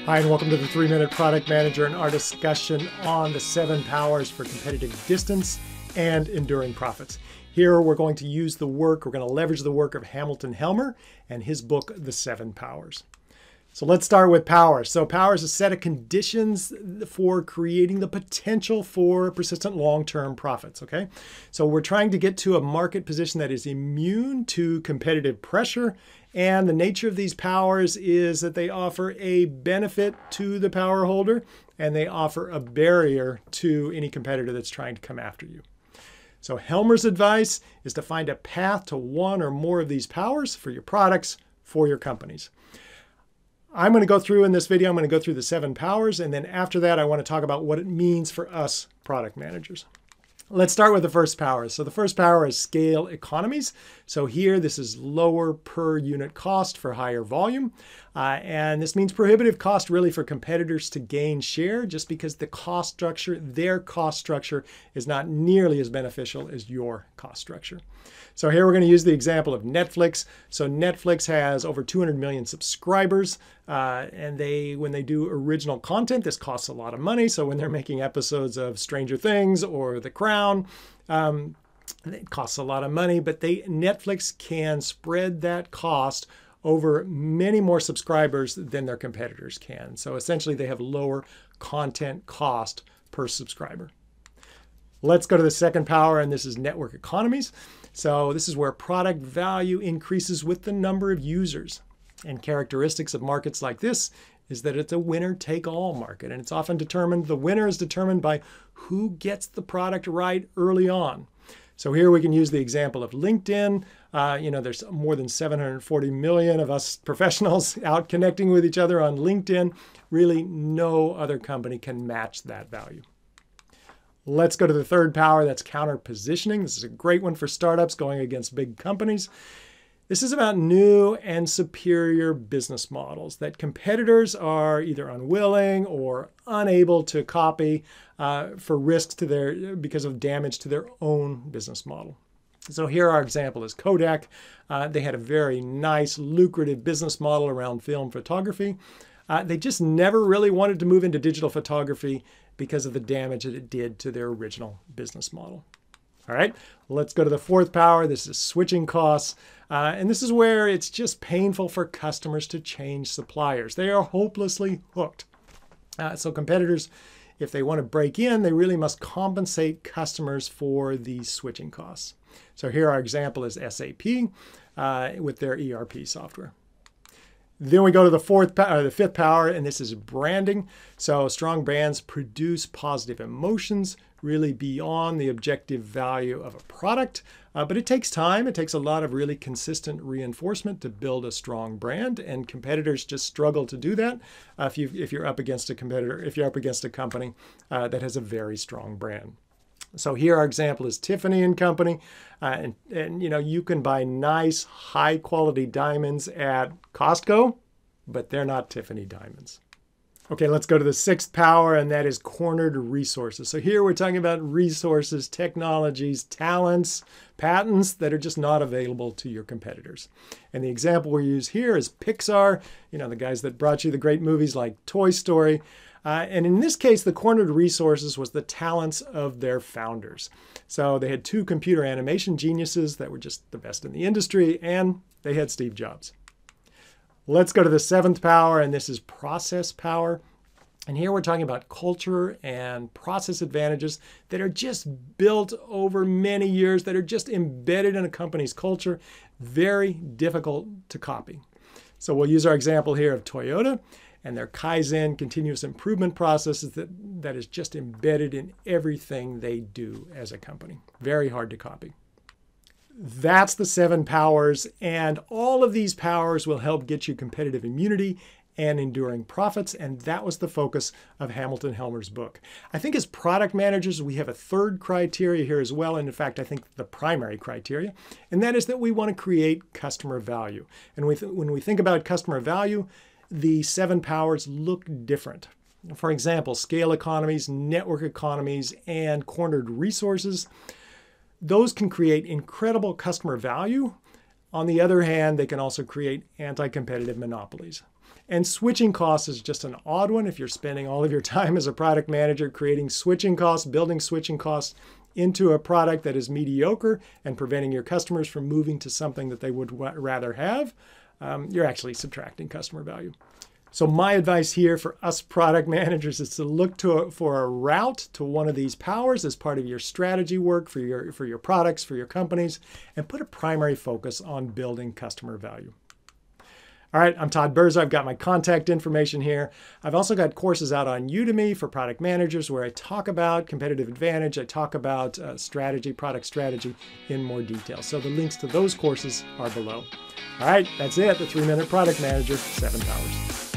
Hi, and welcome to the 3-Minute Product Manager and our discussion on the 7 powers for competitive distance and enduring profits. Here we're going to use we're going to leverage the work of Hamilton Helmer and his book, The 7 Powers. So let's start with powers. So power is a set of conditions for creating the potential for persistent long-term profits, okay? So we're trying to get to a market position that is immune to competitive pressure, and the nature of these powers is that they offer a benefit to the power holder and they offer a barrier to any competitor that's trying to come after you. So Helmer's advice is to find a path to one or more of these powers for your products, for your companies. I'm going to go through in this video, I'm going to go through the 7 powers, and then after that I want to talk about what it means for us product managers. Let's start with the first power. So the first power is scale economies. So here, this is lower per unit cost for higher volume. And this means prohibitive cost really for competitors to gain share just because the cost structure, their cost structure is not nearly as beneficial as your cost structure. So here we're going to use the example of Netflix. So Netflix has over 200 million subscribers, and when they do original content, this costs a lot of money. So when they're making episodes of Stranger Things or The Crown, it costs a lot of money, but Netflix can spread that cost over many more subscribers than their competitors can. So essentially they have lower content cost per subscriber. Let's go to the second power, and this is network economies. So this is where product value increases with the number of users. And characteristics of markets like this is that it's a winner-take-all market. And it's often determined, the winner is determined by who gets the product right early on. So here we can use the example of LinkedIn. There's more than 740 million of us professionals out connecting with each other on LinkedIn. Really, no other company can match that value. Let's go to the third power, that's counter positioning. This is a great one for startups going against big companies. This is about new and superior business models that competitors are either unwilling or unable to copy for risks because of damage to their own business model. So here our example is Kodak. They had a very nice, lucrative business model around film photography. They just never really wanted to move into digital photography because of the damage that it did to their original business model. All right, let's go to the fourth power. This is switching costs. And this is where it's just painful for customers to change suppliers. They are hopelessly hooked. So competitors, if they want to break in, they really must compensate customers for these switching costs. So here our example is SAP with their ERP software. Then we go to the fifth power, and this is branding. So strong brands produce positive emotions, really beyond the objective value of a product. But it takes time. It takes a lot of really consistent reinforcement to build a strong brand, and competitors just struggle to do that if you're up against a competitor, if you're up against a company that has a very strong brand. So here our example is Tiffany & Company, and you can buy nice high quality diamonds at Costco, but they're not Tiffany diamonds. Okay, let's go to the sixth power, and that is cornered resources. So here we're talking about resources, technologies, talents, patents that are just not available to your competitors. And the example we use here is Pixar, the guys that brought you the great movies like Toy Story. And in this case, the cornered resources was the talents of their founders. So they had 2 computer animation geniuses that were just the best in the industry, and they had Steve Jobs. Let's go to the 7th power, and this is process power. And here we're talking about culture and process advantages that are just built over many years, that are just embedded in a company's culture, very difficult to copy. So we'll use our example here of Toyota and their Kaizen continuous improvement processes that is just embedded in everything they do as a company. Very hard to copy. That's the 7 powers, and all of these powers will help get you competitive immunity and enduring profits, and that was the focus of Hamilton Helmer's book. I think as product managers, we have a third criteria here as well, and in fact, I think the primary criteria, and that is that we want to create customer value. And when we think about customer value, the 7 powers look different. For example, scale economies, network economies, and cornered resources. Those can create incredible customer value On the other hand, they can also create anti-competitive monopolies. And switching costs is just an odd one. If you're spending all of your time as a product manager creating switching costs, building switching costs into a product that is mediocre and preventing your customers from moving to something that they would rather have, you're actually subtracting customer value. So my advice here for us product managers is to look for a route to one of these powers as part of your strategy work for your products, for your companies, and put a primary focus on building customer value. All right, I'm Todd Berza. I've got my contact information here. I've also got courses out on Udemy for product managers where I talk about competitive advantage. I talk about strategy, product strategy in more detail. So the links to those courses are below. All right, that's it. The 3-Minute Product Manager, 7 Powers.